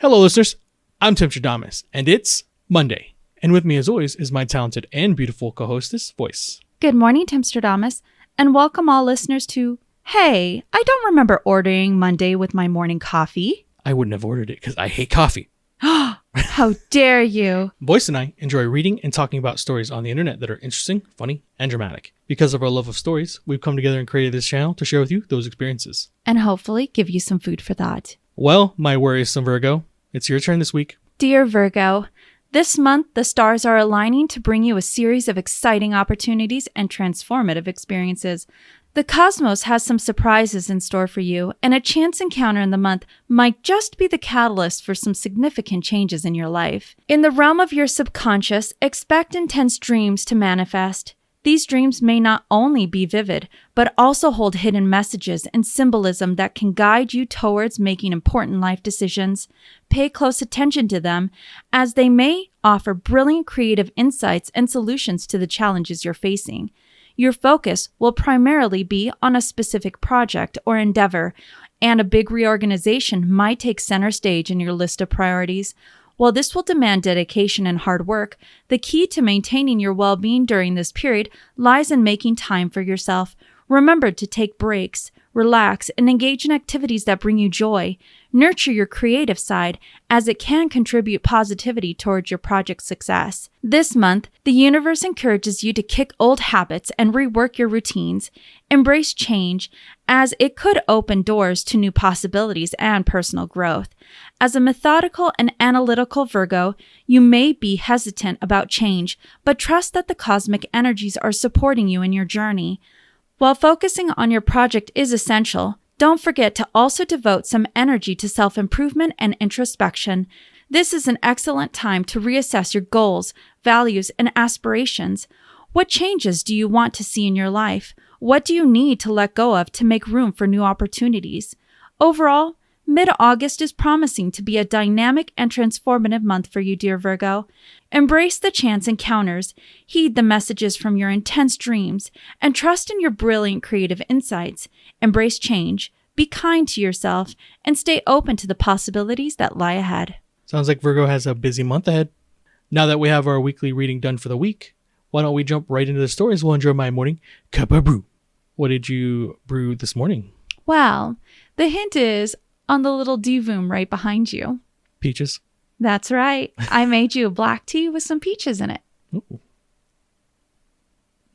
Hello, listeners. I'm Timstradamus, and it's Monday. And with me, as always, is my talented and beautiful co-hostess, Voyse. Good morning, Timstradamus, and welcome all listeners to Hey, I don't remember ordering Monday with my morning coffee. I wouldn't have ordered it because I hate coffee. How dare you? Voyse and I enjoy reading and talking about stories on the internet that are interesting, funny, and dramatic. Because of our love of stories, we've come together and created this channel to share with you those experiences. And hopefully give you some food for thought. Well, my worrisome Virgo, it's your turn this week. Dear Virgo, this month the stars are aligning to bring you a series of exciting opportunities and transformative experiences. The cosmos has some surprises in store for you, and a chance encounter in the month might just be the catalyst for some significant changes in your life. In the realm of your subconscious, expect intense dreams to manifest. These dreams may not only be vivid, but also hold hidden messages and symbolism that can guide you towards making important life decisions. Pay close attention to them, as they may offer brilliant creative insights and solutions to the challenges you're facing. Your focus will primarily be on a specific project or endeavor, and a big reorganization might take center stage in your list of priorities. While this will demand dedication and hard work, the key to maintaining your well-being during this period lies in making time for yourself. Remember to take breaks, relax, and engage in activities that bring you joy. Nurture your creative side, as it can contribute positivity towards your project's success. This month, the universe encourages you to kick old habits and rework your routines. Embrace change, as it could open doors to new possibilities and personal growth. As a methodical and analytical Virgo, you may be hesitant about change, but trust that the cosmic energies are supporting you in your journey. While focusing on your project is essential, don't forget to also devote some energy to self-improvement and introspection. This is an excellent time to reassess your goals, values, and aspirations. What changes do you want to see in your life? What do you need to let go of to make room for new opportunities? Overall, mid-August is promising to be a dynamic and transformative month for you, dear Virgo. Embrace the chance encounters, heed the messages from your intense dreams, and trust in your brilliant creative insights. Embrace change, be kind to yourself, and stay open to the possibilities that lie ahead. Sounds like Virgo has a busy month ahead. Now that we have our weekly reading done for the week, why don't we jump right into the stories? We'll enjoy my morning cup of brew. What did you brew this morning? Well, the hint is on the little divoom right behind you. Peaches. That's right. I made you a black tea with some peaches in it. Ooh.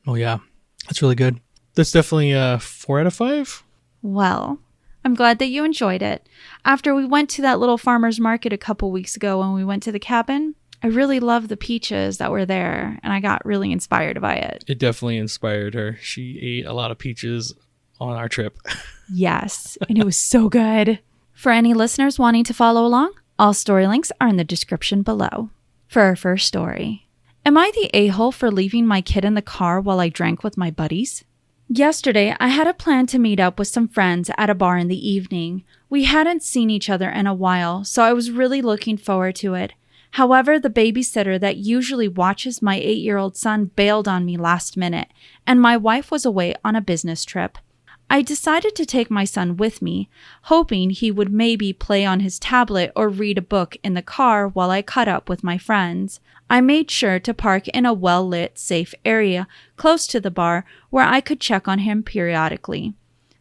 Oh, yeah. That's really good. That's definitely a 4 out of 5. Well, I'm glad that you enjoyed it. After we went to that little farmer's market a couple weeks ago when we went to the cabin, I really loved the peaches that were there, and I got really inspired by it. It definitely inspired her. She ate a lot of peaches on our trip. Yes, and it was so good. For any listeners wanting to follow along, all story links are in the description below. For our first story. Am I the a-hole for leaving my kid in the car while I drank with my buddies? Yesterday, I had a plan to meet up with some friends at a bar in the evening. We hadn't seen each other in a while, so I was really looking forward to it. However, the babysitter that usually watches my 8-year-old son bailed on me last minute, and my wife was away on a business trip. I decided to take my son with me, hoping he would maybe play on his tablet or read a book in the car while I caught up with my friends. I made sure to park in a well-lit, safe area close to the bar where I could check on him periodically.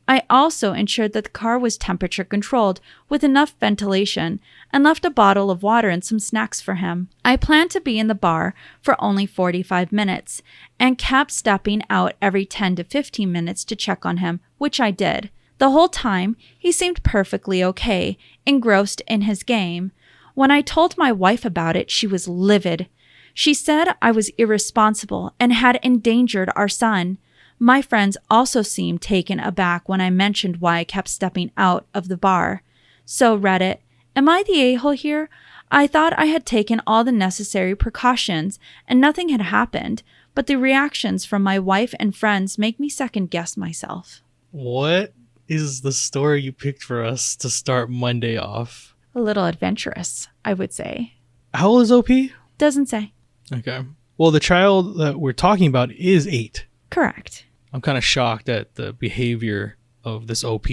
I also ensured that the car was temperature controlled with enough ventilation and left a bottle of water and some snacks for him. I planned to be in the bar for only 45 minutes and kept stepping out every 10 to 15 minutes to check on him, which I did. The whole time, he seemed perfectly okay, engrossed in his game. When I told my wife about it, she was livid. She said I was irresponsible and had endangered our son. My friends also seemed taken aback when I mentioned why I kept stepping out of the bar. So Reddit, am I the a-hole here? I thought I had taken all the necessary precautions and nothing had happened, but the reactions from my wife and friends make me second guess myself. What is the story you picked for us to start Monday off? A little adventurous, I would say. How old is OP? Doesn't say. Okay. Well, the child that we're talking about is 8. Correct. I'm kind of shocked at the behavior of this OP.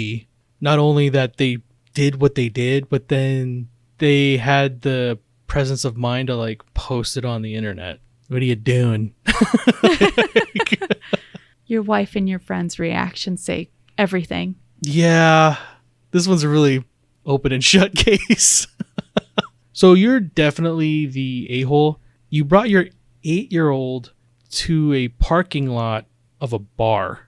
Not only that they did what they did, but then they had the presence of mind to like post it on the internet. What are you doing? Your wife and your friends' reactions say everything. Yeah, this one's a really open and shut case. So you're definitely the a-hole. You brought your 8-year-old to a parking lot of a bar.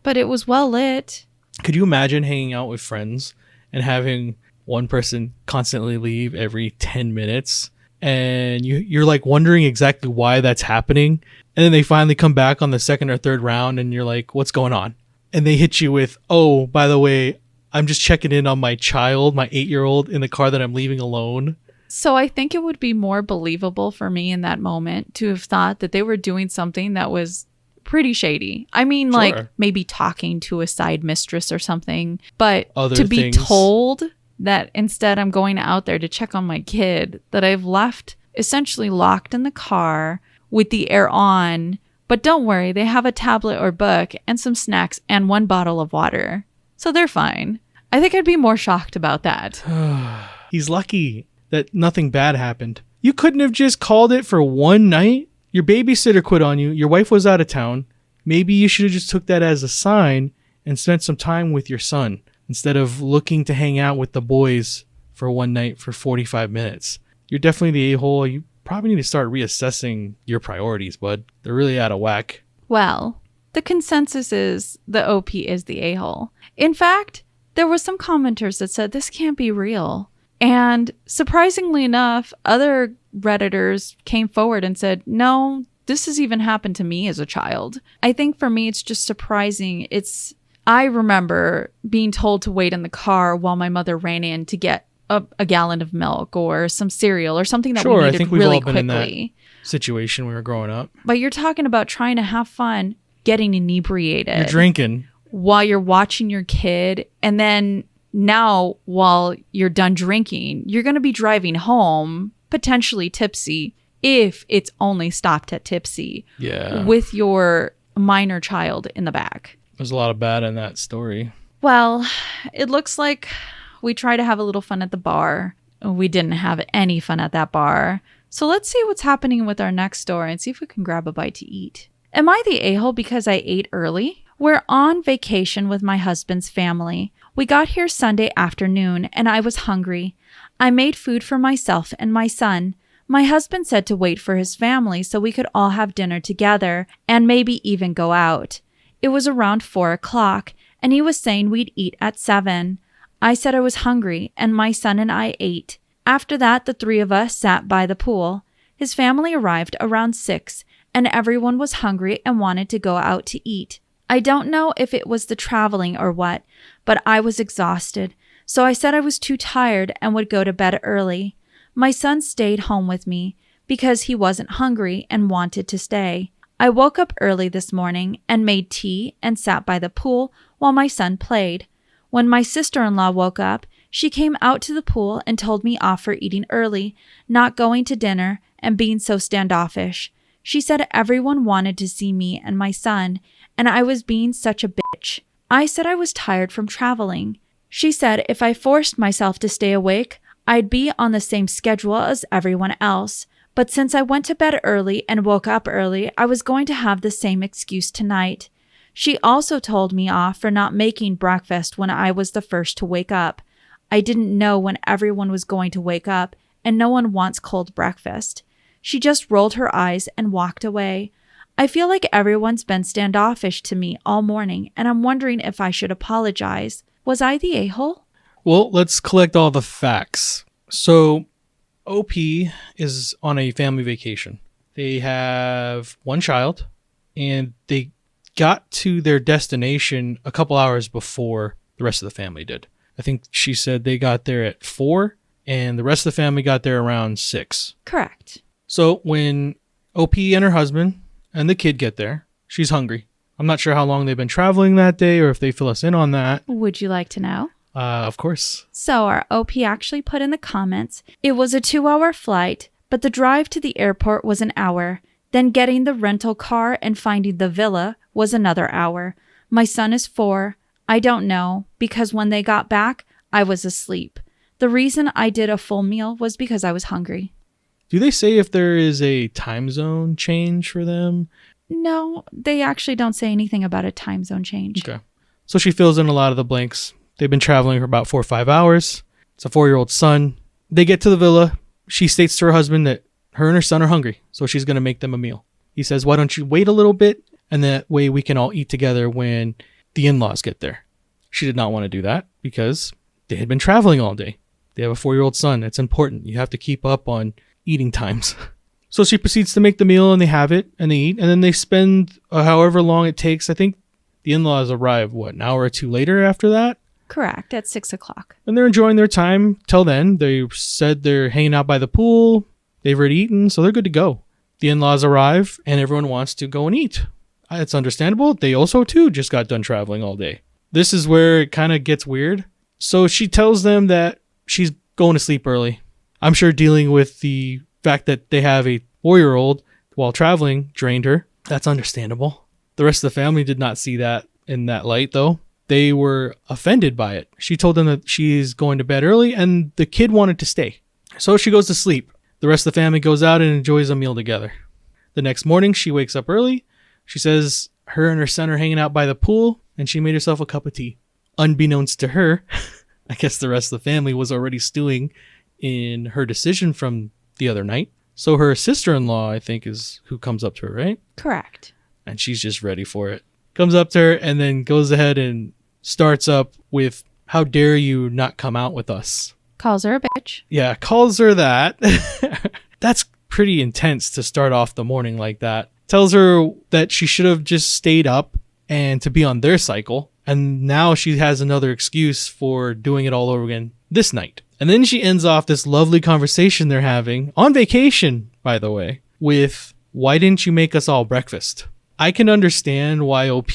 But it was well lit. Could you imagine hanging out with friends and having one person constantly leave every 10 minutes? And you're like wondering exactly why that's happening. And then they finally come back on the second or third round and you're like, what's going on? And they hit you with, oh, by the way, I'm just checking in on my child, my 8-year-old in the car that I'm leaving alone. So I think it would be more believable for me in that moment to have thought that they were doing something that was pretty shady. I mean, Sure. like maybe talking to a side mistress or something. But Other to be things. told that instead I'm going out there to check on my kid that I've left essentially locked in the car with the air on. But don't worry, they have a tablet or book and some snacks and 1 bottle of water. So they're fine. I think I'd be more shocked about that. He's lucky that nothing bad happened. You couldn't have just called it for one night? Your babysitter quit on you. Your wife was out of town. Maybe you should have just took that as a sign and spent some time with your son instead of looking to hang out with the boys for one night for 45 minutes. You're definitely the a-hole. You probably need to start reassessing your priorities, bud. They're really out of whack. Well, the consensus is the OP is the a-hole. In fact, there were some commenters that said this can't be real. And surprisingly enough, other Redditors came forward and said, no, this has even happened to me as a child. I think for me, it's just surprising. I remember being told to wait in the car while my mother ran in to get a gallon of milk or some cereal or something that we Sure, I needed think we've really all been in that quickly. situation when we were growing up. But you're talking about trying to have fun, getting inebriated. You're drinking. While you're watching your kid, and then now while you're done drinking, you're going to be driving home, potentially tipsy, if it's only stopped at tipsy, Yeah. with your minor child in the back. There's a lot of bad in that story. Well, it looks like we try to have a little fun at the bar. We didn't have any fun at that bar. So let's see what's happening with our next story and see if we can grab a bite to eat. Am I the a-hole because I ate early? We're on vacation with my husband's family. We got here Sunday afternoon and I was hungry. I made food for myself and my son. My husband said to wait for his family so we could all have dinner together and maybe even go out. It was around 4 o'clock and he was saying we'd eat at 7. I said I was hungry and my son and I ate. After that, the 3 of us sat by the pool. His family arrived around 6 and everyone was hungry and wanted to go out to eat. I don't know if it was the traveling or what, but I was exhausted, so I said I was too tired and would go to bed early. My son stayed home with me because he wasn't hungry and wanted to stay. I woke up early this morning and made tea and sat by the pool while my son played. When my sister-in-law woke up, she came out to the pool and told me off for eating early, not going to dinner, and being so standoffish. She said everyone wanted to see me and my son, and I was being such a bitch. I said I was tired from traveling. She said if I forced myself to stay awake, I'd be on the same schedule as everyone else. But since I went to bed early and woke up early, I was going to have the same excuse tonight. She also told me off for not making breakfast when I was the first to wake up. I didn't know when everyone was going to wake up, and no one wants cold breakfast. She just rolled her eyes and walked away. I feel like everyone's been standoffish to me all morning, and I'm wondering if I should apologize. Was I the a-hole? Well, let's collect all the facts. So, OP is on a family vacation. They have one child, and they got to their destination a couple hours before the rest of the family did. I think she said they got there at 4, and the rest of the family got there around 6. Correct. So, when OP and her husband and the kid get there, she's hungry. I'm not sure how long they've been traveling that day or if they fill us in on that. Would you like to know? Of course. So our OP actually put in the comments, it was a 2-hour flight, but the drive to the airport was an hour. Then getting the rental car and finding the villa was another hour. My son is 4. I don't know, because when they got back, I was asleep. The reason I did a full meal was because I was hungry. Do they say if there is a time zone change for them? No, they actually don't say anything about a time zone change. Okay. So she fills in a lot of the blanks. They've been traveling for about 4 or 5 hours. It's a 4-year-old son. They get to the villa. She states to her husband that her and her son are hungry, so she's going to make them a meal. He says, why don't you wait a little bit, and that way we can all eat together when the in-laws get there. She did not want to do that because they had been traveling all day. They have a 4-year-old son. It's important. You have to keep up on eating times. So she proceeds to make the meal, and they have it, and they eat, and then they spend however long it takes. I think the in-laws arrive, an hour or two later after that? Correct, at 6 o'clock. And they're enjoying their time till then. They said they're hanging out by the pool. They've already eaten, so they're good to go. The in-laws arrive, and everyone wants to go and eat. It's understandable. They also, too, just got done traveling all day. This is where it kind of gets weird. So she tells them that she's going to sleep early. I'm sure dealing with the fact that they have a 4-year-old while traveling drained her. That's understandable. The rest of the family did not see that in that light, though. They were offended by it. She told them that she's going to bed early, and the kid wanted to stay. So she goes to sleep. The rest of the family goes out and enjoys a meal together. The next morning, she wakes up early. She says her and her son are hanging out by the pool, and she made herself a cup of tea. Unbeknownst to her, I guess the rest of the family was already stewing in her decision from the other night. So her sister-in-law, I think, is who comes up to her, right? Correct. And she's just ready for it. Comes up to her and then goes ahead and starts up with, how dare you not come out with us? Calls her a bitch. Yeah, calls her that. That's pretty intense to start off the morning like that. Tells her that she should have just stayed up and to be on their cycle. And now she has another excuse for doing it all over again this night. And then she ends off this lovely conversation they're having, on vacation, by the way, with, why didn't you make us all breakfast? I can understand why OP,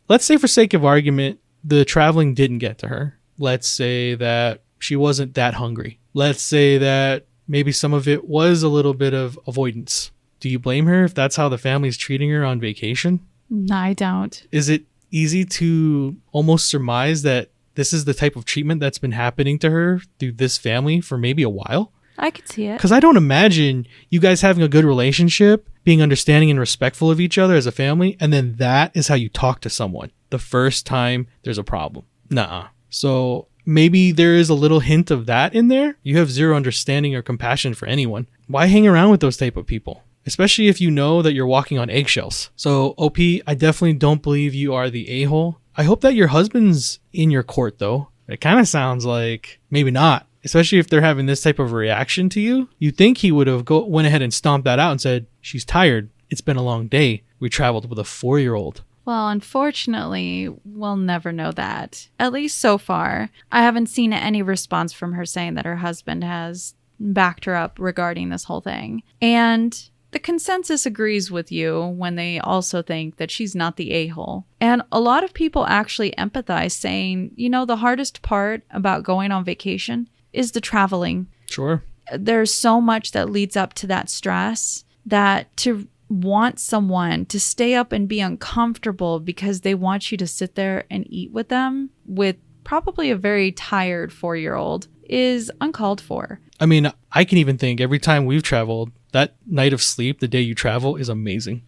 let's say for sake of argument, the traveling didn't get to her. Let's say that she wasn't that hungry. Let's say that maybe some of it was a little bit of avoidance. Do you blame her if that's how the family's treating her on vacation? No, I don't. Is it easy to almost surmise that this is the type of treatment that's been happening to her through this family for maybe a while? I could see it. Because I don't imagine you guys having a good relationship, being understanding and respectful of each other as a family, and then that is how you talk to someone the first time there's a problem. Nuh-uh. So maybe there is a little hint of that in there. You have zero understanding or compassion for anyone. Why hang around with those type of people? Especially if you know that you're walking on eggshells. So OP, I definitely don't believe you are the a-hole. I hope that your husband's in your court, though. It kind of sounds like maybe not, especially if they're having this type of reaction to you. You'd think he would have went ahead and stomped that out and said, she's tired. It's been a long day. We traveled with a 4-year-old. Well, unfortunately, we'll never know that. At least so far. I haven't seen any response from her saying that her husband has backed her up regarding this whole thing. And the consensus agrees with you when they also think that she's not the a-hole. And a lot of people actually empathize, saying, the hardest part about going on vacation is the traveling. Sure. There's so much that leads up to that stress that to want someone to stay up and be uncomfortable because they want you to sit there and eat with them with probably a very tired 4-year-old is uncalled for. I mean, I can even think every time we've traveled, that night of sleep, the day you travel, is amazing.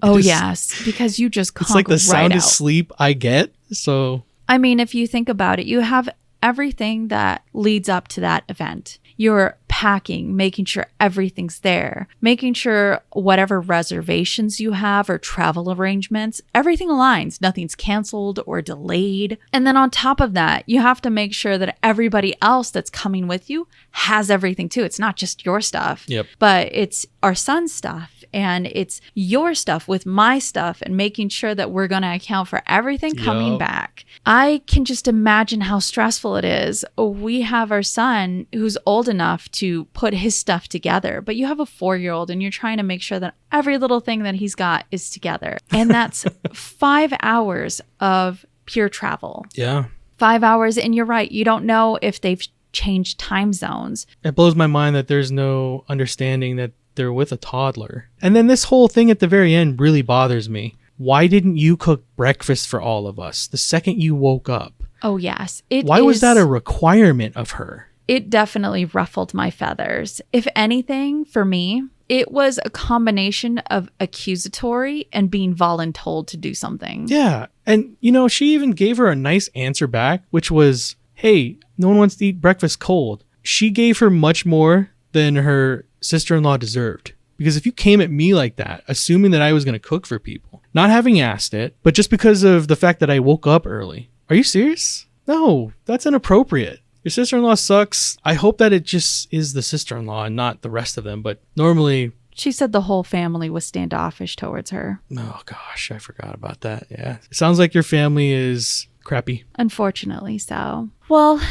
Oh, yes, because you just conk it's like the sound right of sleep I get. So, I mean, if you think about it, you have everything that leads up to that event. You're packing, making sure everything's there, making sure whatever reservations you have or travel arrangements, everything aligns. Nothing's canceled or delayed. And then on top of that, you have to make sure that everybody else that's coming with you has everything too. It's not just your stuff, but it's our son's stuff. And it's your stuff with my stuff and making sure that we're going to account for everything coming back. I can just imagine how stressful it is. We have our son who's old enough to put his stuff together, but you have a 4-year-old and you're trying to make sure that every little thing that he's got is together. And that's 5 hours of pure travel. Yeah. 5 hours. And you're right. You don't know if they've changed time zones. It blows my mind that there's no understanding that they're with a toddler. And then this whole thing at the very end really bothers me. Why didn't you cook breakfast for all of us the second you woke up? Oh, yes. Why was that a requirement of her? It definitely ruffled my feathers. If anything, for me, it was a combination of accusatory and being voluntold to do something. Yeah. And, she even gave her a nice answer back, which was, hey, no one wants to eat breakfast cold. She gave her much more than her sister-in-law deserved. Because if you came at me like that, assuming that I was going to cook for people, not having asked it, but just because of the fact that I woke up early. Are you serious? No, that's inappropriate. Your sister-in-law sucks. I hope that it just is the sister-in-law and not the rest of them. But normally... She said the whole family was standoffish towards her. Oh, gosh, I forgot about that. Yeah. It sounds like your family is crappy. Unfortunately so. Well,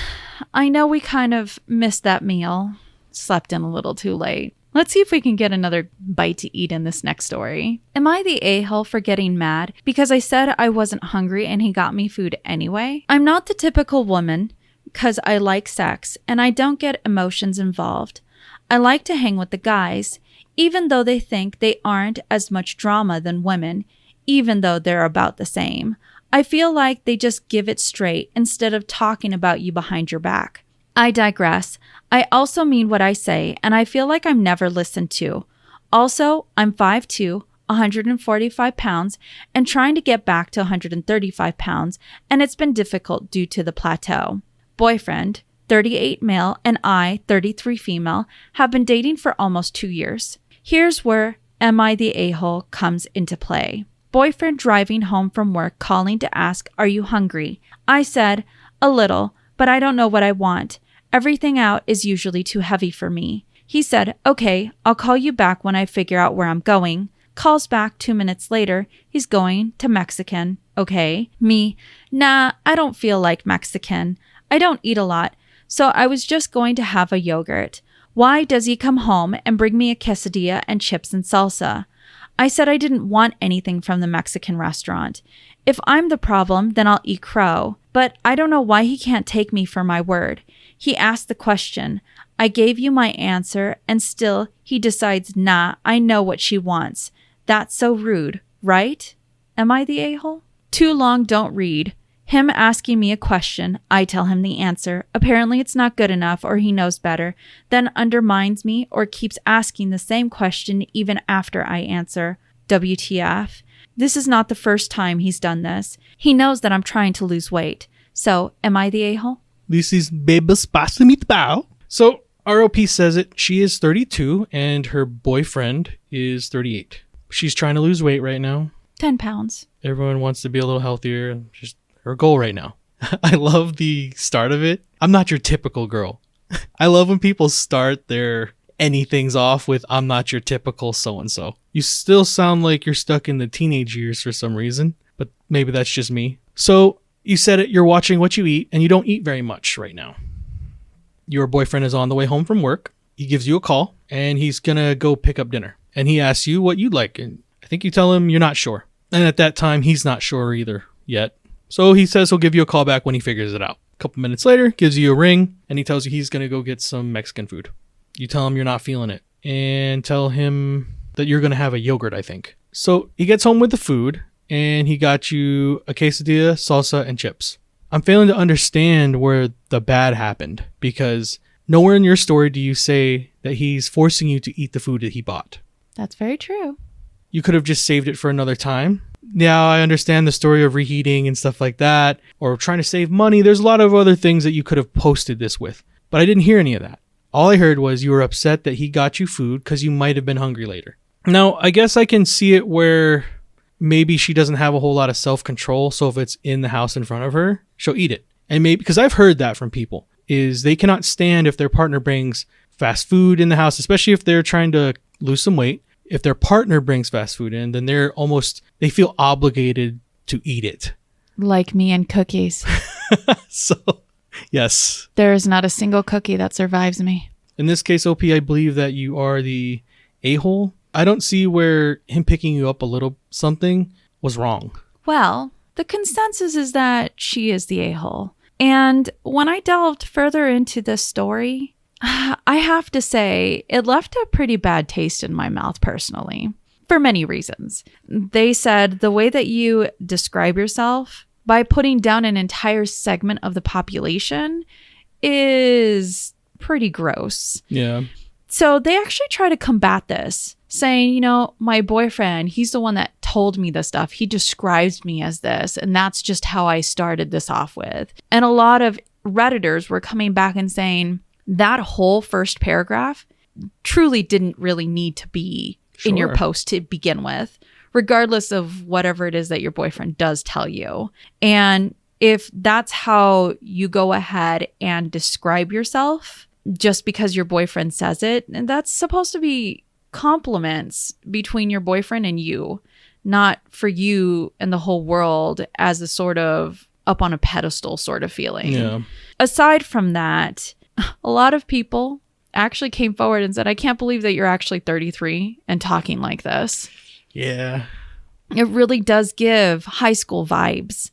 I know we kind of missed that meal. Slept in a little too late. Let's see if we can get another bite to eat in this next story. Am I the a-hole for getting mad because I said I wasn't hungry and he got me food anyway? I'm not the typical woman because I like sex and I don't get emotions involved. I like to hang with the guys, even though they think they aren't as much drama than women, even though they're about the same. I feel like they just give it straight instead of talking about you behind your back. I digress. I also mean what I say, and I feel like I'm never listened to. Also, I'm 5'2", 145 pounds, and trying to get back to 135 pounds, and it's been difficult due to the plateau. Boyfriend, 38 male, and I, 33 female, have been dating for almost 2 years. Here's where Am I the A-hole comes into play. Boyfriend driving home from work calling to ask, "Are you hungry?" I said, "A little, but I don't know what I want. Everything out is usually too heavy for me." He said, "Okay, I'll call you back when I figure out where I'm going." Calls back 2 minutes later. He's going to Mexican. Okay. Me, "Nah, I don't feel like Mexican. I don't eat a lot, so I was just going to have a yogurt." Why does he come home and bring me a quesadilla and chips and salsa? I said I didn't want anything from the Mexican restaurant. If I'm the problem, then I'll eat crow. But I don't know why he can't take me for my word. He asked the question. I gave you my answer, and still he decides, nah, I know what she wants. That's so rude, right? Am I the a-hole? Too long, don't read. Him asking me a question, I tell him the answer. Apparently it's not good enough or he knows better, then undermines me or keeps asking the same question even after I answer. WTF? This is not the first time he's done this. He knows that I'm trying to lose weight. So, am I the a-hole? This is Bebas Pasta Meatball. So, ROP says it. She is 32 and her boyfriend is 38. She's trying to lose weight right now. 10 pounds. Everyone wants to be a little healthier. Just her goal right now. I love the start of it. I'm not your typical girl. I love when people start their anything's off with "I'm not your typical so-and-so." You still sound like you're stuck in the teenage years for some reason, but maybe that's just me. So you said it, you're watching what you eat and you don't eat very much right now. Your boyfriend is on the way home from work. He gives you a call and he's gonna go pick up dinner. And he asks you what you'd like. And I think you tell him you're not sure. And at that time, he's not sure either yet. So he says he'll give you a call back when he figures it out. A couple minutes later, gives you a ring, and he tells you he's going to go get some Mexican food. You tell him you're not feeling it, and tell him that you're going to have a yogurt, I think. So he gets home with the food, and he got you a quesadilla, salsa, and chips. I'm failing to understand where the bad happened, because nowhere in your story do you say that he's forcing you to eat the food that he bought. That's very true. You could have just saved it for another time. Yeah, I understand the story of reheating and stuff like that, or trying to save money. There's a lot of other things that you could have posted this with, but I didn't hear any of that. All I heard was you were upset that he got you food because you might have been hungry later. Now, I guess I can see it where maybe she doesn't have a whole lot of self-control, so if it's in the house in front of her, she'll eat it. And maybe, because I've heard that from people, is they cannot stand if their partner brings fast food in the house, especially if they're trying to lose some weight. If their partner brings fast food in, then they feel obligated to eat it. Like me and cookies. So, yes. There is not a single cookie that survives me. In this case, OP, I believe that you are the a-hole. I don't see where him picking you up a little something was wrong. Well, the consensus is that she is the a-hole. And when I delved further into this story, I have to say, it left a pretty bad taste in my mouth personally, for many reasons. They said the way that you describe yourself by putting down an entire segment of the population is pretty gross. Yeah. So they actually try to combat this, saying, you know, my boyfriend, he's the one that told me this stuff. He describes me as this, and that's just how I started this off with. And a lot of Redditors were coming back and saying that whole first paragraph truly didn't really need to be in your post to begin with, regardless of whatever it is that your boyfriend does tell you. And if that's how you go ahead and describe yourself just because your boyfriend says it, and that's supposed to be compliments between your boyfriend and you, not for you and the whole world as a sort of up on a pedestal sort of feeling. Yeah. Aside from that, a lot of people actually came forward and said, I can't believe that you're actually 33 and talking like this. Yeah. It really does give high school vibes,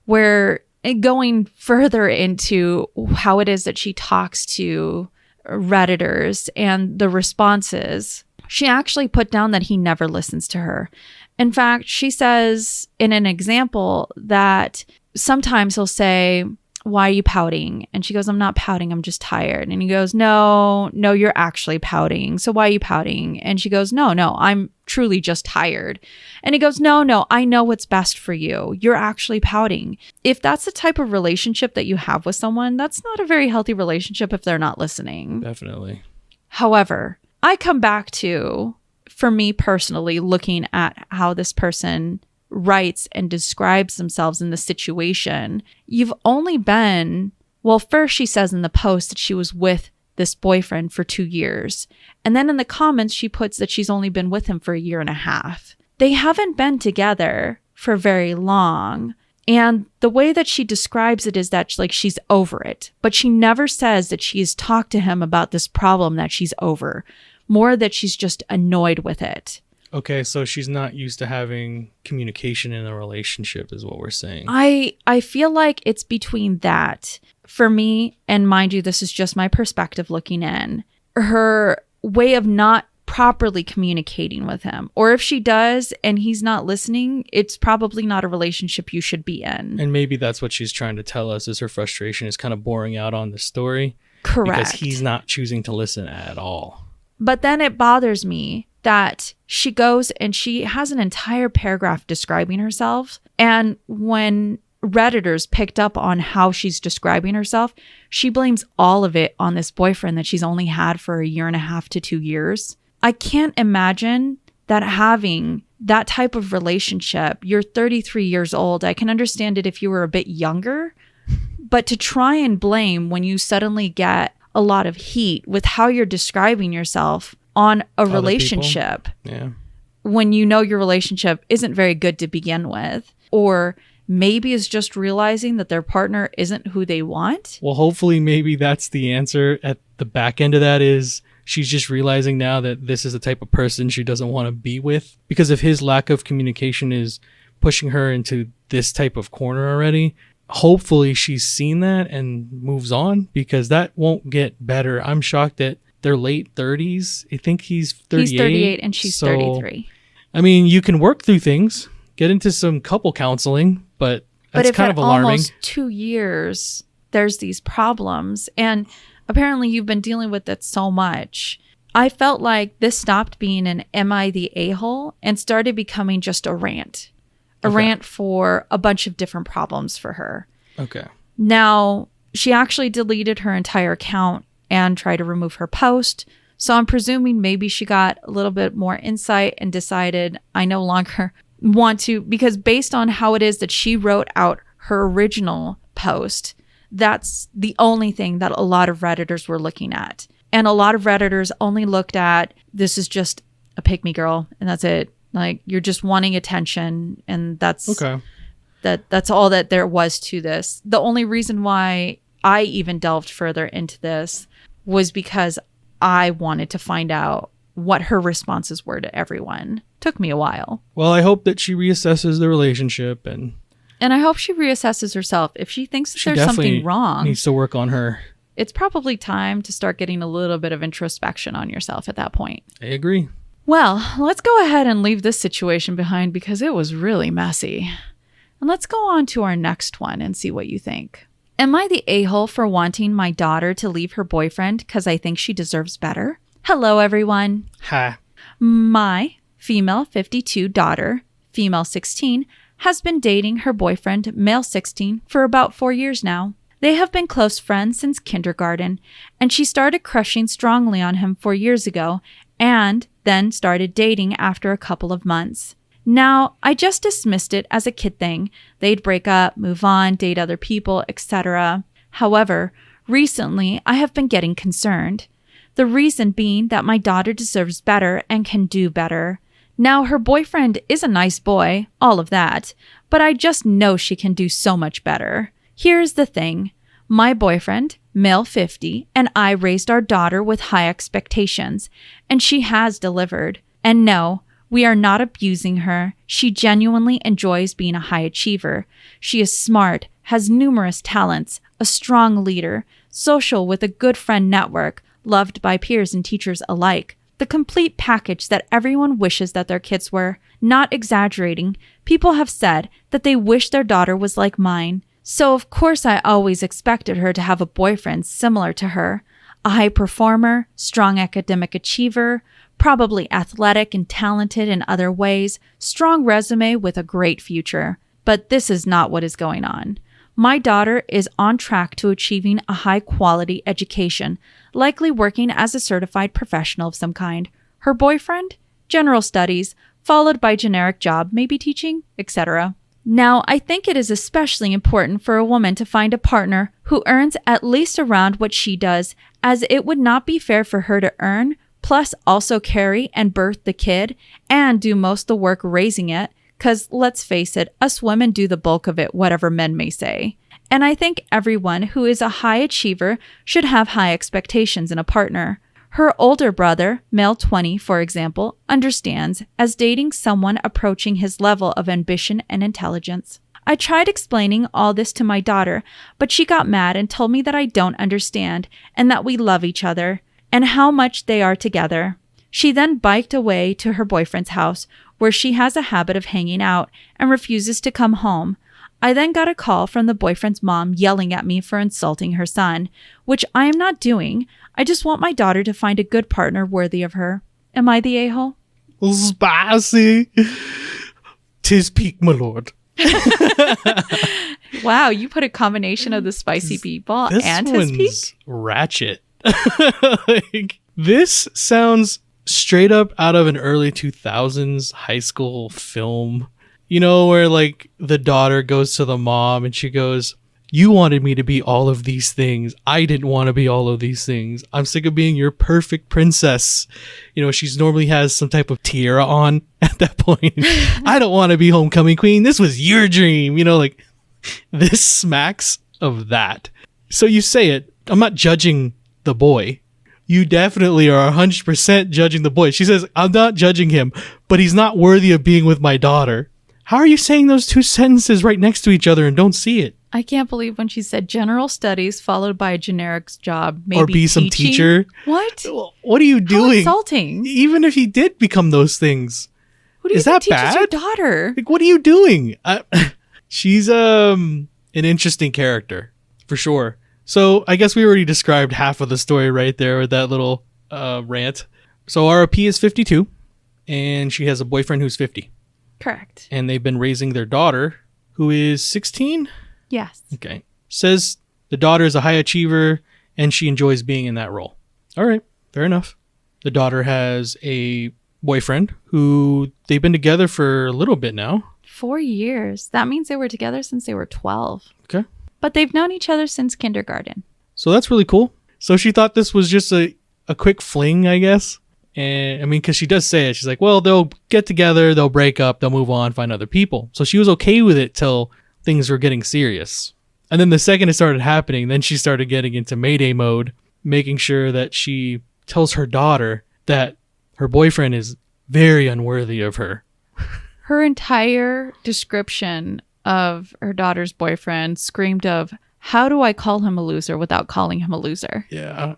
where going further into how it is that she talks to Redditors and the responses, she actually put down that he never listens to her. In fact, she says in an example that sometimes he'll say, why are you pouting? And she goes, I'm not pouting, I'm just tired. And he goes, no, you're actually pouting. So why are you pouting? And she goes, no, I'm truly just tired. And he goes, no, I know what's best for you. You're actually pouting. If that's the type of relationship that you have with someone, that's not a very healthy relationship if they're not listening. Definitely. However, I come back to, for me personally, looking at how this person writes and describes themselves in the situation. You've only been, well, first she says in the post that she was with this boyfriend for 2 years. And then in the comments, she puts that she's only been with him for 1.5 years. They haven't been together for very long. And the way that she describes it is that like she's over it, but she never says that she's talked to him about this problem that she's over, more that she's just annoyed with it. Okay, so she's not used to having communication in a relationship is what we're saying. I feel like it's between that. For me, and mind you, this is just my perspective looking in, her way of not properly communicating with him. Or if she does and he's not listening, it's probably not a relationship you should be in. And maybe that's what she's trying to tell us, is her frustration is kind of boring out on the story. Correct. Because he's not choosing to listen at all. But then it bothers me that she goes and she has an entire paragraph describing herself. And when Redditors picked up on how she's describing herself, she blames all of it on this boyfriend that she's only had for 1.5 years to 2 years. I can't imagine that having that type of relationship. You're 33 years old. I can understand it if you were a bit younger, but to try and blame when you suddenly get a lot of heat with how you're describing yourself on a relationship, when you know your relationship isn't very good to begin with, or maybe is just realizing that their partner isn't who they want. Well, hopefully maybe that's the answer at the back end of that, is she's just realizing now that this is the type of person she doesn't want to be with, because if his lack of communication is pushing her into this type of corner already. Hopefully she's seen that and moves on, because that won't get better. I'm shocked that they're late 30s. I think he's 38. He's 38 and she's 33. I mean, you can work through things, get into some couple counseling, but that's kind of alarming. Almost 2 years, there's these problems. And apparently you've been dealing with it so much. I felt like this stopped being an am I the a-hole and started becoming just a rant. A rant for a bunch of different problems for her. Okay. Now, she actually deleted her entire account and tried to remove her post. So I'm presuming maybe she got a little bit more insight and decided I no longer want to, because based on how it is that she wrote out her original post, that's the only thing that a lot of Redditors were looking at. And a lot of Redditors only looked at, this is just a pick-me girl, and that's it. Like, you're just wanting attention, and that's that's all that there was to this. The only reason why I even delved further into this was because I wanted to find out what her responses were to everyone. Took me a while. Well, I hope that she reassesses the relationship, and I hope she reassesses herself. If she thinks that there's something wrong, needs to work on her. It's probably time to start getting a little bit of introspection on yourself at that point. I agree. Well, let's go ahead and leave this situation behind because it was really messy. And let's go on to our next one and see what you think. Am I the a-hole for wanting my daughter to leave her boyfriend because I think she deserves better? Hello, everyone. Ha. My female 52 daughter, female 16, has been dating her boyfriend, male 16, for about 4 years now. They have been close friends since kindergarten, and she started crushing strongly on him 4 years ago and then started dating after a couple of months. Now, I just dismissed it as a kid thing. They'd break up, move on, date other people, etc. However, recently I have been getting concerned. The reason being that my daughter deserves better and can do better. Now, her boyfriend is a nice boy, all of that, but I just know she can do so much better. Here's the thing. My boyfriend, male 50, and I raised our daughter with high expectations, and she has delivered. And no, we are not abusing her. She genuinely enjoys being a high achiever. She is smart, has numerous talents, a strong leader, social with a good friend network, loved by peers and teachers alike. The complete package that everyone wishes that their kids were. Not exaggerating, people have said that they wish their daughter was like mine. So of course I always expected her to have a boyfriend similar to her. A high performer, strong academic achiever, probably athletic and talented in other ways, strong resume with a great future. But this is not what is going on. My daughter is on track to achieving a high-quality education, likely working as a certified professional of some kind. Her boyfriend? General studies, followed by generic job, maybe teaching, etc. Now, I think it is especially important for a woman to find a partner who earns at least around what she does, as it would not be fair for her to earn, plus also carry and birth the kid, and do most of the work raising it, because let's face it, us women do the bulk of it, whatever men may say. And I think everyone who is a high achiever should have high expectations in a partner. Her older brother, male 20, for example, understands as dating someone approaching his level of ambition and intelligence. I tried explaining all this to my daughter, but she got mad and told me that I don't understand and that we love each other and how much they are together. She then biked away to her boyfriend's house, where she has a habit of hanging out and refuses to come home. I then got a call from the boyfriend's mom yelling at me for insulting her son, which I am not doing. I just want my daughter to find a good partner worthy of her. Am I the a-hole? Spicy. 'Tis peak, my lord. Wow, you put a combination of the spicy people and his peak? Ratchet. Like, this sounds straight up out of an early 2000s high school film. You know, where like the daughter goes to the mom and she goes, "You wanted me to be all of these things. I didn't want to be all of these things. I'm sick of being your perfect princess." You know, she's normally has some type of tiara on at that point. "I don't want to be homecoming queen. This was your dream." You know, like, this smacks of that. So you say it. I'm not judging the boy. You definitely are 100% judging the boy. She says, "I'm not judging him, but he's not worthy of being with my daughter." How are you saying those two sentences right next to each other and don't see it? I can't believe when she said general studies followed by a generic job, maybe or be some teaching. Teacher. What? What are you doing? How insulting. Even if he did become those things. Who do you is think that teaches bad? your daughter? Like, what are you doing? She's an interesting character, for sure. So I guess we already described half of the story right there with that little rant. So RP is 52, and she has a boyfriend who's 50. Correct. And they've been raising their daughter, who is 16? Yes. Okay. Says the daughter is a high achiever, and she enjoys being in that role. All right. Fair enough. The daughter has a boyfriend who they've been together for a little bit now. 4 years. That means they were together since they were 12. Okay. But they've known each other since kindergarten. So that's really cool. So she thought this was just a quick fling, I guess. And I mean, because she does say it. She's like, well, they'll get together, they'll break up, they'll move on, find other people. So she was okay with it till things were getting serious. And then the second it started happening, then she started getting into Mayday mode, making sure that she tells her daughter that her boyfriend is very unworthy of her. Her entire description of her daughter's boyfriend screamed of, how do I call him a loser without calling him a loser? Yeah.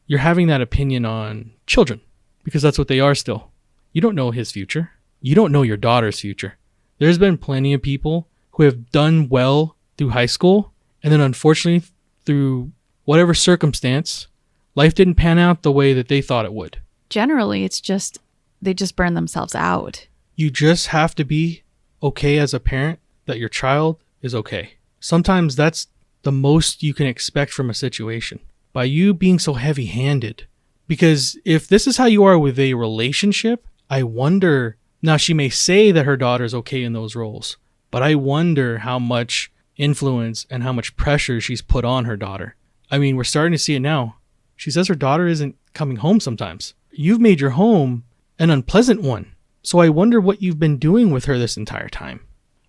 You're having that opinion on children because that's what they are still. You don't know his future. You don't know your daughter's future. There's been plenty of people who have done well through high school And then unfortunately, through whatever circumstance, life didn't pan out the way that they thought it would. Generally, it's just, they just burn themselves out. You just have to be okay as a parent that your child is okay. Sometimes that's the most you can expect from a situation. By you being so heavy-handed. Because if this is how you are with a relationship, I wonder, now she may say that her daughter's okay in those roles, but I wonder how much influence and how much pressure she's put on her daughter. I mean, we're starting to see it now. She says her daughter isn't coming home sometimes. You've made your home an unpleasant one. So I wonder what you've been doing with her this entire time.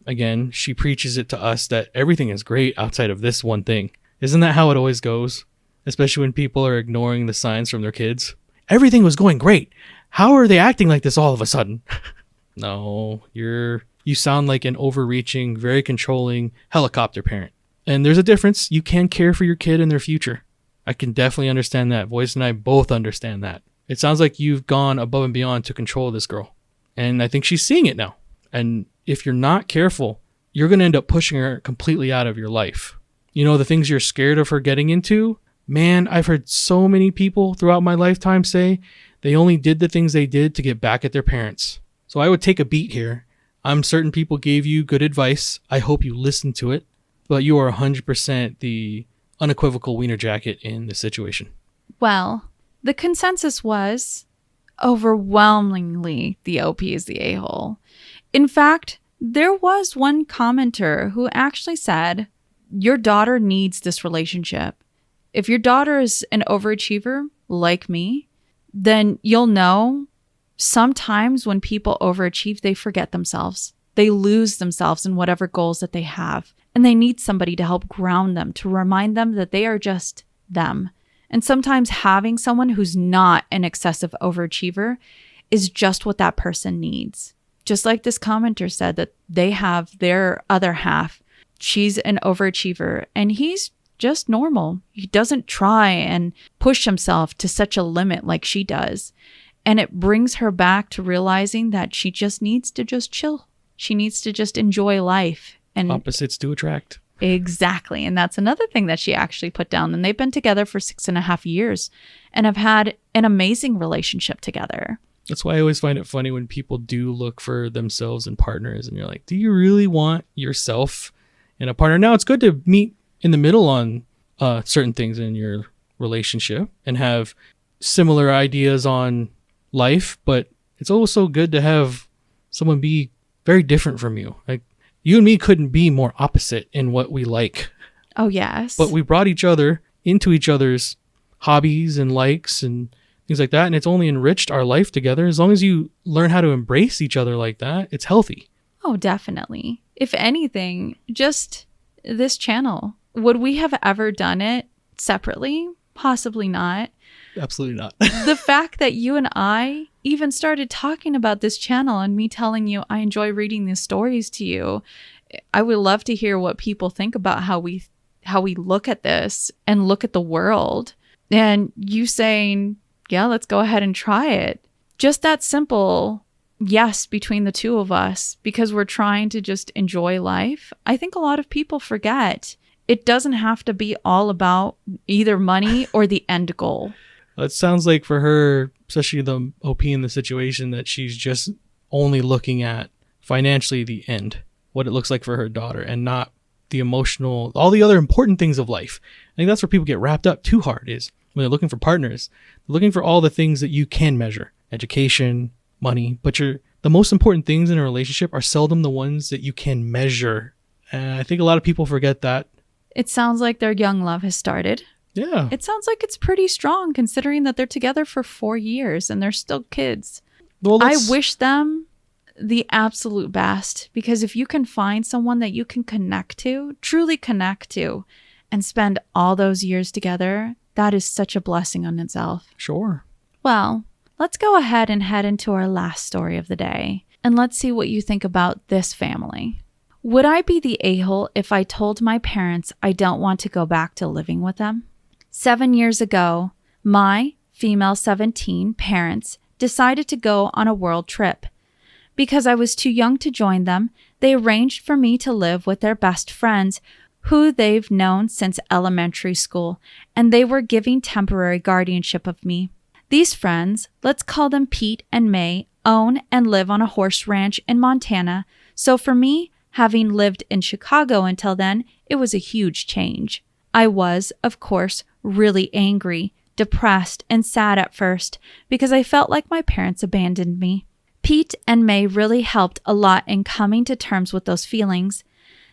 Again, she preaches it to us that everything is great outside of this one thing. Isn't that how it always goes? Especially when people are ignoring the signs from their kids. Everything was going great. How are they acting like this all of a sudden? No, you sound like an overreaching, very controlling helicopter parent. And there's a difference. You can care for your kid and their future. I can definitely understand that. Voyse and I both understand that. It sounds like you've gone above and beyond to control this girl. And I think she's seeing it now. And if you're not careful, you're going to end up pushing her completely out of your life. You know, the things you're scared of her getting into, man, I've heard so many people throughout my lifetime say they only did the things they did to get back at their parents. So I would take a beat here. I'm certain people gave you good advice. I hope you listened to it. But you are 100% the unequivocal wiener jacket in this situation. Well, the consensus was overwhelmingly the OP is the a-hole. In fact, there was one commenter who actually said, your daughter needs this relationship. If your daughter is an overachiever like me, then you'll know sometimes when people overachieve, they forget themselves. They lose themselves in whatever goals that they have. And they need somebody to help ground them, to remind them that they are just them. And sometimes having someone who's not an excessive overachiever is just what that person needs. Just like this commenter said that they have their other half. She's an overachiever and he's just normal. He doesn't try and push himself to such a limit like she does. And it brings her back to realizing that she just needs to just chill. She needs to just enjoy life. And opposites do attract. Exactly. And that's another thing that she actually put down. And they've been together for 6.5 years and have had an amazing relationship together. That's why I always find it funny when people do look for themselves in partners and you're like, do you really want yourself in a partner? Now, it's good to meet in the middle on certain things in your relationship and have similar ideas on life, but it's also good to have someone be very different from you. Like, you and me couldn't be more opposite in what we like. Oh, yes. But we brought each other into each other's hobbies and likes and things like that. And it's only enriched our life together. As long as you learn how to embrace each other like that, it's healthy. Oh, definitely. If anything, just this channel. Would we have ever done it separately? Possibly not. Absolutely not. The fact that you and I even started talking about this channel and me telling you I enjoy reading these stories to you, I would love to hear what people think about how we look at this and look at the world. And you saying, yeah, let's go ahead and try it. Just that simple yes between the two of us because we're trying to just enjoy life. I think a lot of people forget it doesn't have to be all about either money or the end goal. It sounds like for her, especially the OP in the situation, that she's just only looking at financially the end, what it looks like for her daughter, and not the emotional, all the other important things of life. I think that's where people get wrapped up too hard is when they're looking for partners. They're looking for all the things that you can measure, education, money, but the most important things in a relationship are seldom the ones that you can measure. And I think a lot of people forget that. It sounds like their young love has started. Yeah. It sounds like it's pretty strong considering that they're together for 4 years and they're still kids. Well, I wish them the absolute best because if you can find someone that you can connect to, truly connect to, and spend all those years together, that is such a blessing on itself. Sure. Well, let's go ahead and head into our last story of the day and let's see what you think about this family. Would I be the a-hole if I told my parents I don't want to go back to living with them? 7 years ago, my female 17 parents decided to go on a world trip. Because I was too young to join them, they arranged for me to live with their best friends who they've known since elementary school, and they were giving temporary guardianship of me. These friends, let's call them Pete and May, own and live on a horse ranch in Montana, so for me, having lived in Chicago until then, it was a huge change. I was, of course, really angry, depressed, and sad at first because I felt like my parents abandoned me. Pete and May really helped a lot in coming to terms with those feelings.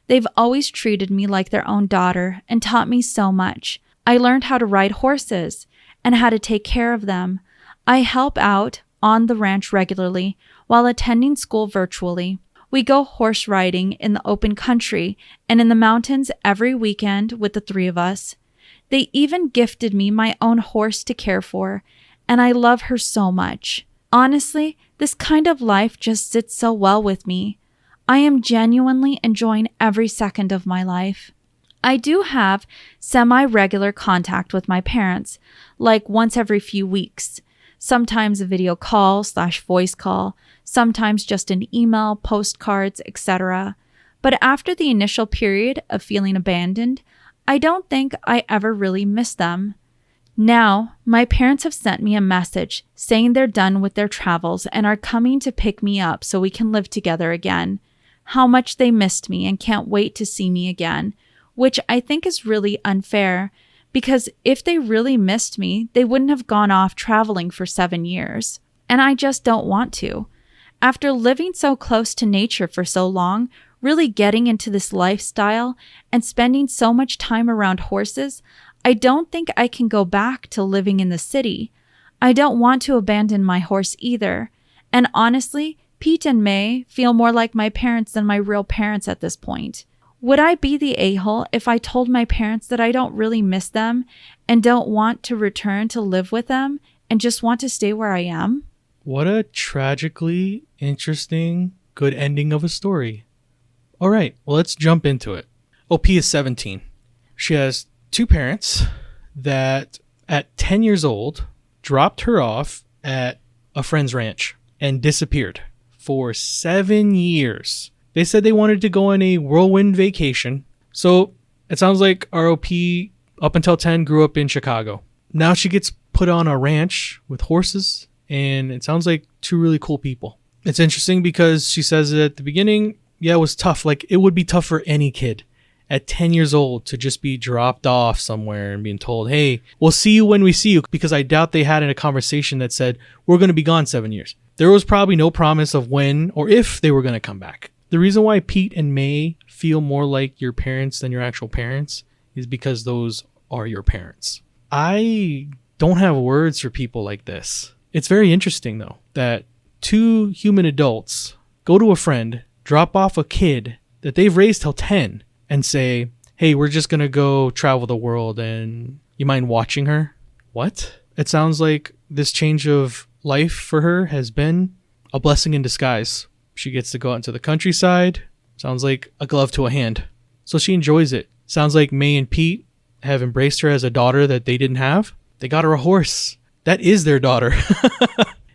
They've always treated me like their own daughter and taught me so much. I learned how to ride horses and how to take care of them. I help out on the ranch regularly while attending school virtually. We go horse riding in the open country and in the mountains every weekend with the three of us. They even gifted me my own horse to care for, and I love her so much. Honestly, this kind of life just sits so well with me. I am genuinely enjoying every second of my life. I do have semi-regular contact with my parents, like once every few weeks. Sometimes a video call/voice call, sometimes just an email, postcards, etc. But after the initial period of feeling abandoned, I don't think I ever really missed them. Now, my parents have sent me a message saying they're done with their travels and are coming to pick me up so we can live together again. How much they missed me and can't wait to see me again, which I think is really unfair, because if they really missed me, they wouldn't have gone off traveling for 7 years. And I just don't want to. After living so close to nature for so long, really getting into this lifestyle and spending so much time around horses, I don't think I can go back to living in the city. I don't want to abandon my horse either. And honestly, Pete and May feel more like my parents than my real parents at this point. Would I be the a-hole if I told my parents that I don't really miss them and don't want to return to live with them and just want to stay where I am? What a tragically interesting, good ending of a story. All right, well, let's jump into it. OP is 17. She has 2 parents that at 10 years old dropped her off at a friend's ranch and disappeared for 7 years. They said they wanted to go on a whirlwind vacation. So it sounds like ROP up until 10 grew up in Chicago. Now she gets put on a ranch with horses, and it sounds like 2 really cool people. It's interesting because she says at the beginning, yeah, it was tough. Like, it would be tough for any kid at 10 years old to just be dropped off somewhere and being told, hey, we'll see you when we see you, because I doubt they had in a conversation that said, we're going to be gone 7 years. There was probably no promise of when or if they were going to come back. The reason why Pete and May feel more like your parents than your actual parents is because those are your parents. I don't have words for people like this. It's very interesting, though, that 2 human adults go to a friend, drop off a kid that they've raised till 10, and say, hey, we're just going to go travel the world and you mind watching her? What? It sounds like this change of life for her has been a blessing in disguise. She gets to go out into the countryside. Sounds like a glove to a hand. So she enjoys it. Sounds like May and Pete have embraced her as a daughter that they didn't have. They got her a horse. That is their daughter.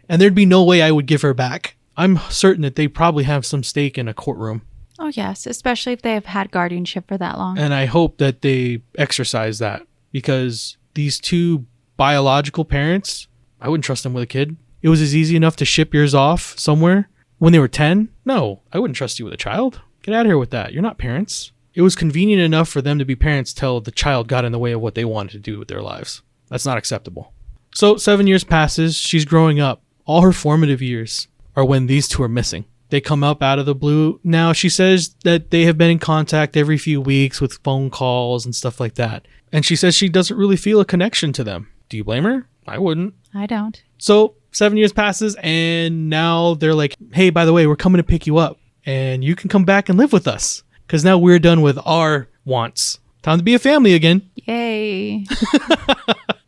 And there'd be no way I would give her back. I'm certain that they probably have some stake in a courtroom. Oh, yes, especially if they have had guardianship for that long. And I hope that they exercise that, because these 2 biological parents, I wouldn't trust them with a kid. It was as easy enough to ship yours off somewhere when they were 10. No, I wouldn't trust you with a child. Get out of here with that. You're not parents. It was convenient enough for them to be parents till the child got in the way of what they wanted to do with their lives. That's not acceptable. So 7 years passes. She's growing up. All her formative years are when these 2 are missing. They come up out of the blue. Now, she says that they have been in contact every few weeks with phone calls and stuff like that. And she says she doesn't really feel a connection to them. Do you blame her? I wouldn't. I don't. So 7 years passes, and now they're like, hey, by the way, we're coming to pick you up, and you can come back and live with us, because now we're done with our wants. Time to be a family again. Yay.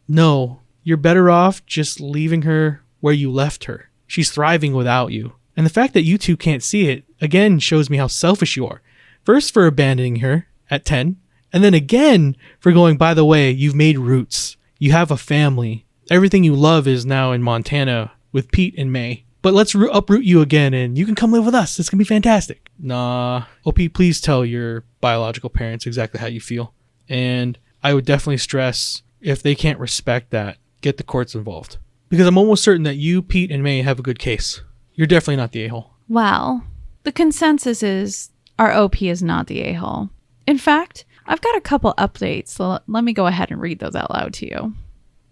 No, you're better off just leaving her where you left her. She's thriving without you. And the fact that you 2 can't see it, again, shows me how selfish you are. First, for abandoning her at 10, and then again for going, by the way, you've made roots. You have a family. Everything you love is now in Montana with Pete and May. but let's uproot you again and you can come live with us. It's going to be fantastic. Nah. OP, please tell your biological parents exactly how you feel. And I would definitely stress, if they can't respect that, get the courts involved. Because I'm almost certain that you, Pete, and May have a good case. You're definitely not the a-hole. Well, the consensus is our OP is not the a-hole. In fact, I've got a couple updates, so let me go ahead and read those out loud to you.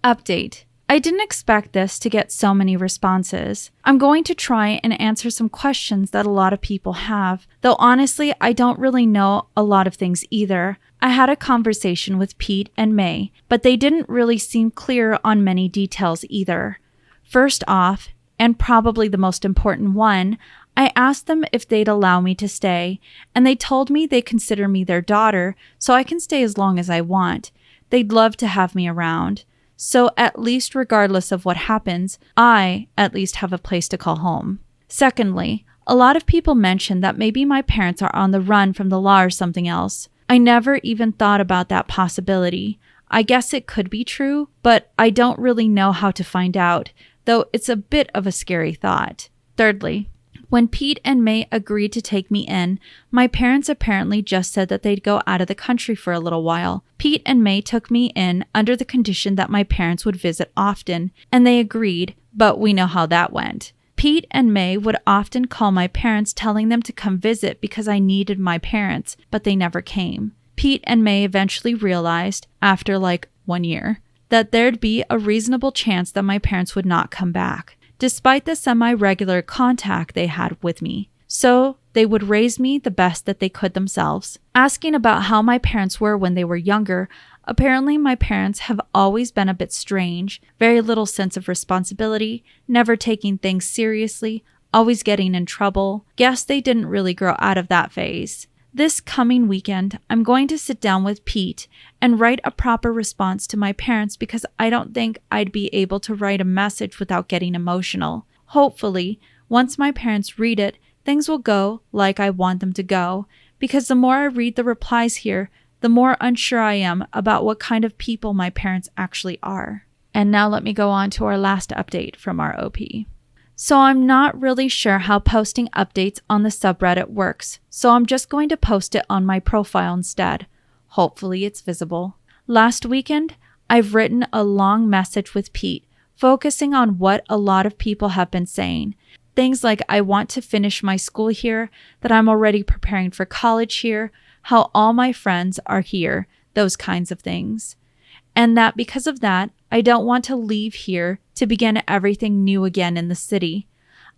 Update. I didn't expect this to get so many responses. I'm going to try and answer some questions that a lot of people have, though honestly, I don't really know a lot of things either. I had a conversation with Pete and May, but they didn't really seem clear on many details either. First off, and probably the most important one, I asked them if they'd allow me to stay, and they told me they consider me their daughter, so I can stay as long as I want. They'd love to have me around. So at least regardless of what happens, I at least have a place to call home. Secondly, a lot of people mentioned that maybe my parents are on the run from the law or something else. I never even thought about that possibility. I guess it could be true, but I don't really know how to find out, though it's a bit of a scary thought. Thirdly, when Pete and May agreed to take me in, my parents apparently just said that they'd go out of the country for a little while. Pete and May took me in under the condition that my parents would visit often, and they agreed, but we know how that went. Pete and May would often call my parents telling them to come visit because I needed my parents, but they never came. Pete and May eventually realized, after 1 year, that there'd be a reasonable chance that my parents would not come back, despite the semi-regular contact they had with me. So they would raise me the best that they could themselves. Asking about how my parents were when they were younger, apparently my parents have always been a bit strange, very little sense of responsibility, never taking things seriously, always getting in trouble. Guess they didn't really grow out of that phase. This coming weekend, I'm going to sit down with Pete and write a proper response to my parents because I don't think I'd be able to write a message without getting emotional. Hopefully, once my parents read it, things will go like I want them to go, because the more I read the replies here, the more unsure I am about what kind of people my parents actually are. And now let me go on to our last update from our OP. So I'm not really sure how posting updates on the subreddit works, so I'm just going to post it on my profile instead. Hopefully it's visible. Last weekend, I've written a long message with Pete, focusing on what a lot of people have been saying. Things like I want to finish my school here, that I'm already preparing for college here, how all my friends are here, those kinds of things. And that because of that, I don't want to leave here to begin everything new again in the city.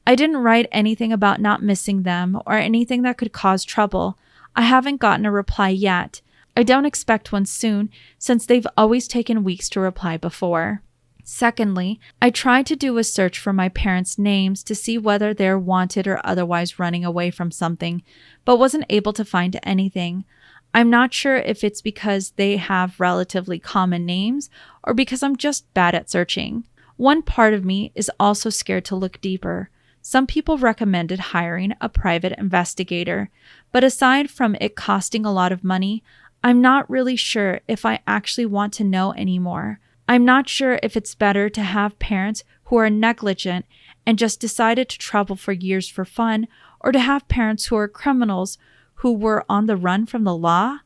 I didn't write anything about not missing them or anything that could cause trouble. I haven't gotten a reply yet. I don't expect one soon, since they've always taken weeks to reply before. Secondly, I tried to do a search for my parents' names to see whether they're wanted or otherwise running away from something, but wasn't able to find anything. I'm not sure if it's because they have relatively common names or because I'm just bad at searching. One part of me is also scared to look deeper. Some people recommended hiring a private investigator, but aside from it costing a lot of money, I'm not really sure if I actually want to know anymore. I'm not sure if it's better to have parents who are negligent and just decided to travel for years for fun, or to have parents who are criminals who were on the run from the law.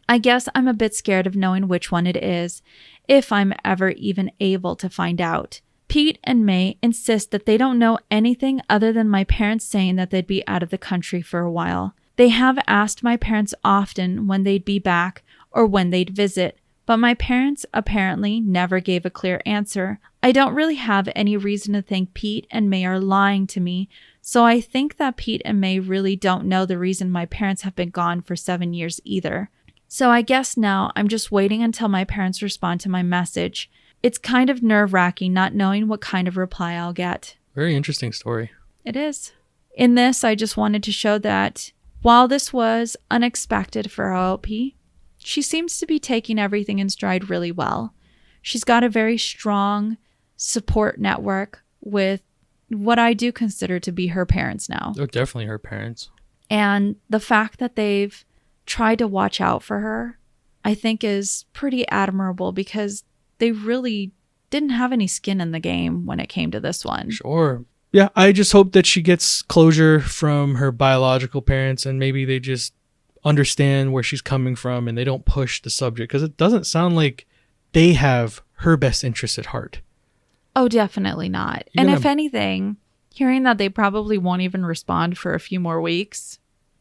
I guess I'm a bit scared of knowing which one it is, if I'm ever even able to find out. Pete and May insist that they don't know anything other than my parents saying that they'd be out of the country for a while. They have asked my parents often when they'd be back or when they'd visit, but my parents apparently never gave a clear answer. I don't really have any reason to think Pete and May are lying to me, so I think that Pete and May really don't know the reason my parents have been gone for 7 years either. So I guess now I'm just waiting until my parents respond to my message. It's kind of nerve-wracking not knowing what kind of reply I'll get. Very interesting story. It is. In this, I just wanted to show that while this was unexpected for OP, she seems to be taking everything in stride really well. She's got a very strong support network with what I do consider to be her parents now. Oh, definitely her parents. And the fact that they've tried to watch out for her, I think is pretty admirable, because they really didn't have any skin in the game when it came to this one. Sure. Yeah, I just hope that she gets closure from her biological parents and maybe they just understand where she's coming from and they don't push the subject, because it doesn't sound like they have her best interests at heart. Oh, definitely not. And if anything, hearing that they probably won't even respond for a few more weeks.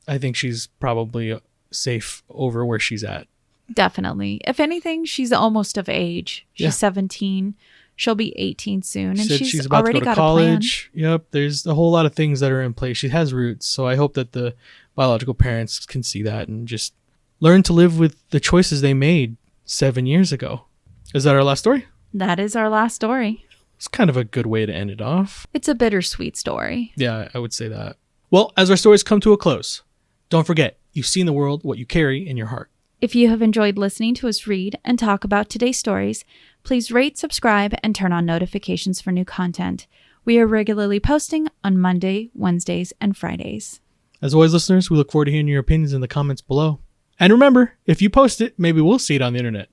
I think she's probably safe over where she's at. Definitely. If anything, she's almost of age. She's 17. She'll be 18 soon. And she's about already to go to got college. a plan. Yep. There's a whole lot of things that are in place. She has roots. So I hope that the biological parents can see that and just learn to live with the choices they made 7 years ago. Is that our last story? That is our last story. It's kind of a good way to end it off. It's a bittersweet story. Yeah, I would say that. Well, as our stories come to a close, don't forget, you see in the world what you carry in your heart. If you have enjoyed listening to us read and talk about today's stories, please rate, subscribe, and turn on notifications for new content. We are regularly posting on Monday, Wednesdays, and Fridays. As always, listeners, we look forward to hearing your opinions in the comments below. And remember, if you post it, maybe we'll see it on the internet.